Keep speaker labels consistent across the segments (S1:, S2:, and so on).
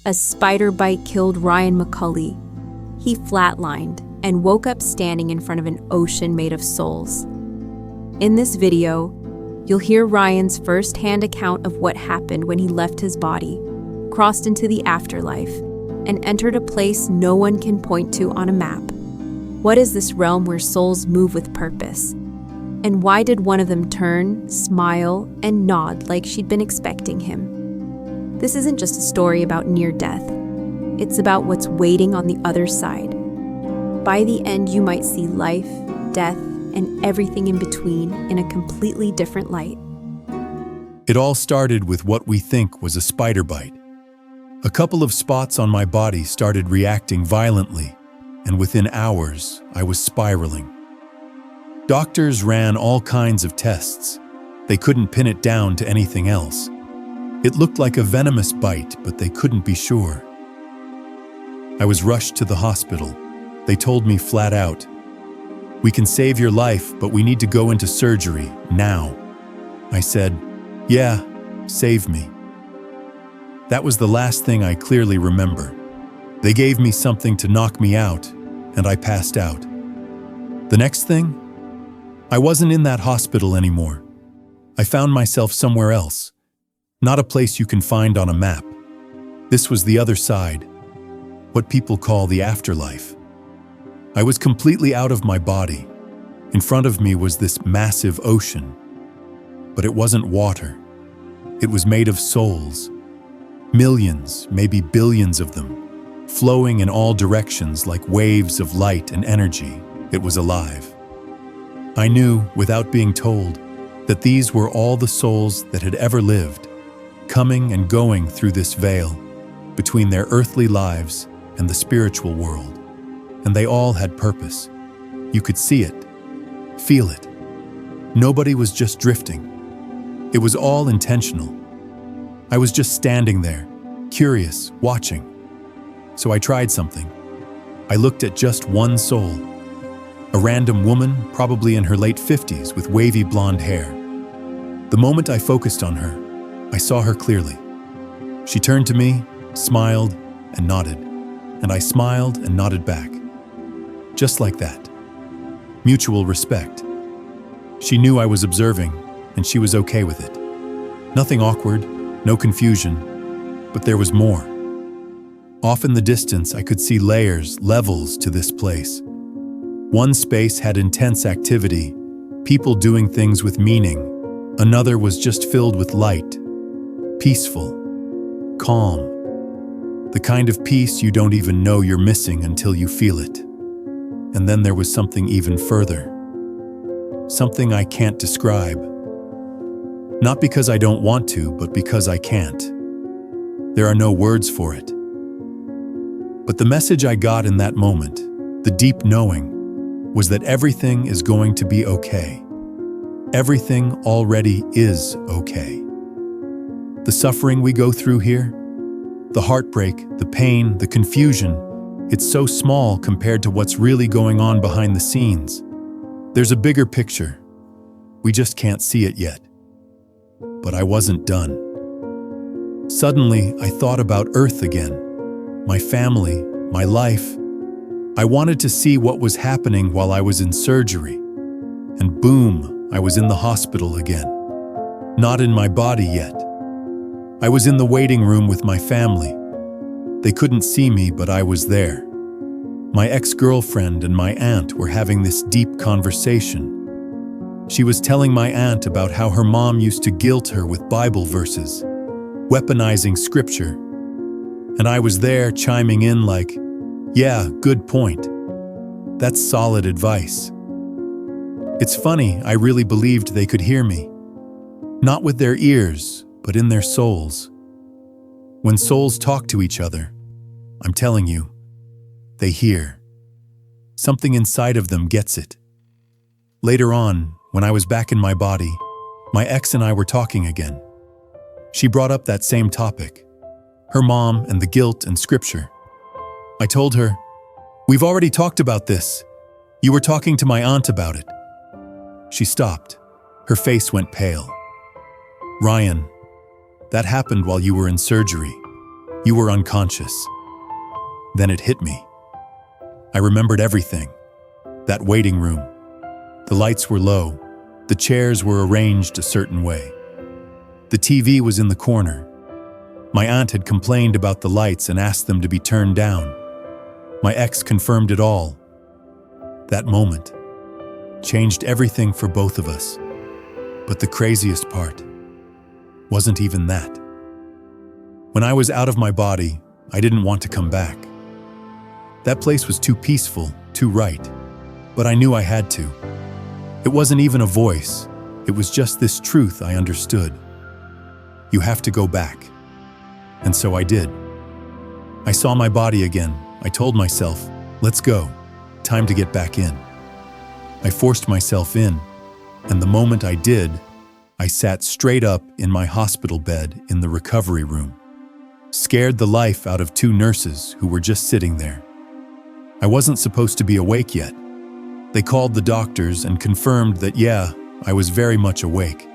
S1: A spider bite killed Ryan McCully. He flatlined and woke up standing in front of an ocean made of souls. In this video, you'll hear Ryan's first-hand account of what happened when he left his body, crossed into the afterlife, and entered a place no one can point to on a map. What is this realm where souls move with purpose? And why did one of them turn, smile, and nod like she'd been expecting him? This isn't just a story about near death. It's about what's waiting on the other side. By the end, you might see life, death, and everything in between in a completely different light.
S2: It all started with what we think was a spider bite. A couple of spots on my body started reacting violently, and within hours, I was spiraling. Doctors ran all kinds of tests. They couldn't pin it down to anything else. It looked like a venomous bite, but they couldn't be sure. I was rushed to the hospital. They told me flat out, "We can save your life, but we need to go into surgery now." I said, "Yeah, save me." That was the last thing I clearly remember. They gave me something to knock me out, and I passed out. The next thing? I wasn't in that hospital anymore. I found myself somewhere else. Not a place you can find on a map. This was the other side, what people call the afterlife. I was completely out of my body. In front of me was this massive ocean. But it wasn't water. It was made of souls. Millions, maybe billions of them, flowing in all directions like waves of light and energy. It was alive. I knew, without being told, that these were all the souls that had ever lived, coming and going through this veil, between their earthly lives and the spiritual world. And they all had purpose. You could see it, feel it. Nobody was just drifting. It was all intentional. I was just standing there, curious, watching. So I tried something. I looked at just one soul. A random woman, probably in her late 50s, with wavy blonde hair. The moment I focused on her, I saw her clearly. She turned to me, smiled, and nodded. And I smiled and nodded back. Just like that. Mutual respect. She knew I was observing, and she was okay with it. Nothing awkward, no confusion, but there was more. Off in the distance, I could see layers, levels to this place. One space had intense activity, people doing things with meaning. Another was just filled with light, peaceful, calm. The kind of peace you don't even know you're missing until you feel it. And then there was something even further. Something I can't describe. Not because I don't want to, but because I can't. There are no words for it. But the message I got in that moment, the deep knowing, was that everything is going to be okay. Everything already is okay. The suffering we go through here, the heartbreak, the pain, the confusion, it's so small compared to what's really going on behind the scenes. There's a bigger picture. We just can't see it yet. But I wasn't done. Suddenly, I thought about Earth again. My family, my life. I wanted to see what was happening while I was in surgery. And boom, I was in the hospital again. Not in my body yet. I was in the waiting room with my family. They couldn't see me, but I was there. My ex-girlfriend and my aunt were having this deep conversation. She was telling my aunt about how her mom used to guilt her with Bible verses, weaponizing scripture. And I was there chiming in like, "Yeah, good point. That's solid advice." It's funny, I really believed they could hear me. Not with their ears, but in their souls. When souls talk to each other, I'm telling you, they hear. Something inside of them gets it. Later on, when I was back in my body, my ex and I were talking again. She brought up that same topic, her mom and the guilt and scripture. I told her, "We've already talked about this. You were talking to my aunt about it." She stopped. Her face went pale. "Ryan, that happened while you were in surgery. You were unconscious. Then it hit me. I remembered everything. That waiting room. The lights were low. The chairs were arranged a certain way. The TV was in the corner. My aunt had complained about the lights and asked them to be turned down. My ex confirmed it all. That moment changed everything for both of us. But the craziest part wasn't even that. When I was out of my body, I didn't want to come back. That place was too peaceful, too right. But I knew I had to. It wasn't even a voice. It was just this truth I understood. You have to go back. And so I did. I saw my body again. I told myself, let's go. Time to get back in. I forced myself in, and the moment I did, I sat straight up in my hospital bed in the recovery room, scared the life out of two nurses who were just sitting there. I wasn't supposed to be awake yet. They called the doctors and confirmed that, yeah, I was very much awake.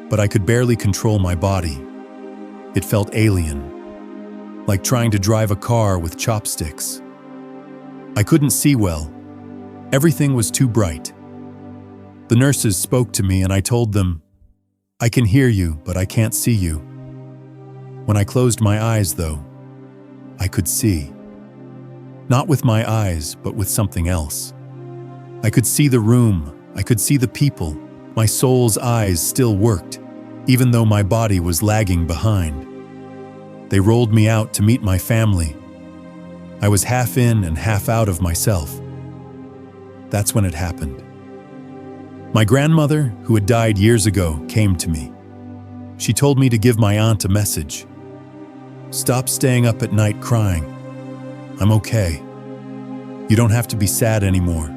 S2: But I could barely control my body. It felt alien, like trying to drive a car with chopsticks. I couldn't see well. Everything was too bright. The nurses spoke to me and I told them, I can hear you, but I can't see you. When I closed my eyes, though, I could see. Not with my eyes, but with something else. I could see the room. I could see the people. My soul's eyes still worked, even though my body was lagging behind. They rolled me out to meet my family. I was half in and half out of myself. That's when it happened. My grandmother, who had died years ago, came to me. She told me to give my aunt a message. Stop staying up at night crying. I'm okay. You don't have to be sad anymore.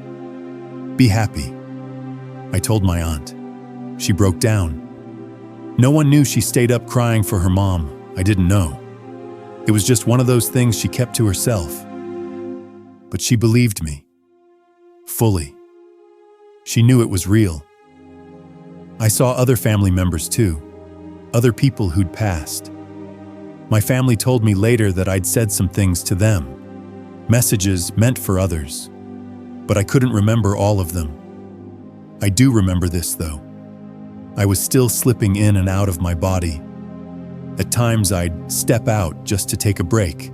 S2: Be happy. I told my aunt. She broke down. No one knew she stayed up crying for her mom. I didn't know. It was just one of those things she kept to herself. But she believed me. Fully. She knew it was real. I saw other family members too. Other people who'd passed. My family told me later that I'd said some things to them. Messages meant for others. But I couldn't remember all of them. I do remember this, though. I was still slipping in and out of my body. At times I'd step out just to take a break,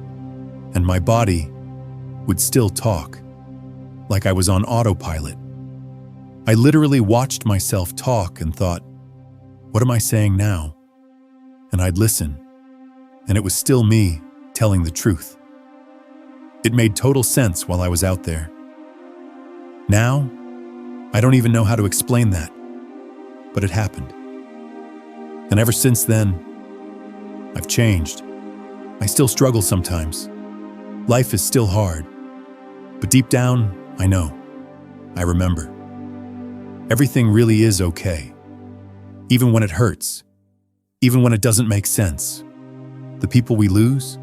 S2: and my body would still talk, like I was on autopilot. I literally watched myself talk and thought, what am I saying now? And I'd listen, and it was still me telling the truth. It made total sense while I was out there. Now, I don't even know how to explain that, but it happened. And ever since then, I've changed. I still struggle sometimes. Life is still hard. But deep down, I know. I remember. Everything really is okay. Even when it hurts. Even when it doesn't make sense. The people we lose,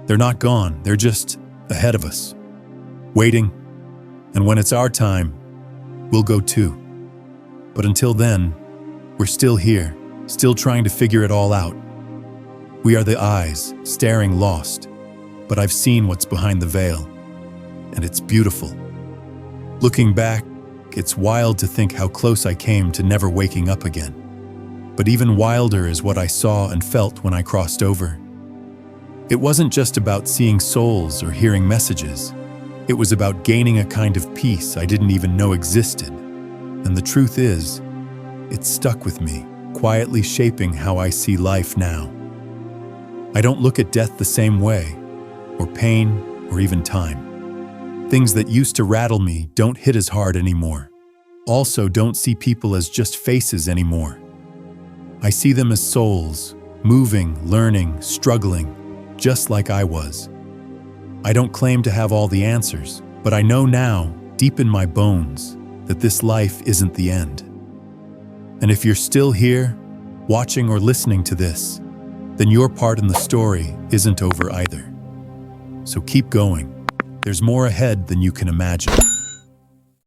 S2: they're not gone. They're just ahead of us. Waiting. And when it's our time, we'll go too. But until then, we're still here, still trying to figure it all out. We are the eyes, staring lost, but I've seen what's behind the veil, and it's beautiful. Looking back, it's wild to think how close I came to never waking up again. But even wilder is what I saw and felt when I crossed over. It wasn't just about seeing souls or hearing messages. It was about gaining a kind of peace I didn't even know existed. And the truth is, it stuck with me, quietly shaping how I see life now. I don't look at death the same way, or pain, or even time. Things that used to rattle me don't hit as hard anymore. Also, don't see people as just faces anymore. I see them as souls, moving, learning, struggling, just like I was. I don't claim to have all the answers, but I know now, deep in my bones, that this life isn't the end. And if you're still here, watching or listening to this, then your part in the story isn't over either. So keep going. There's more ahead than you can imagine.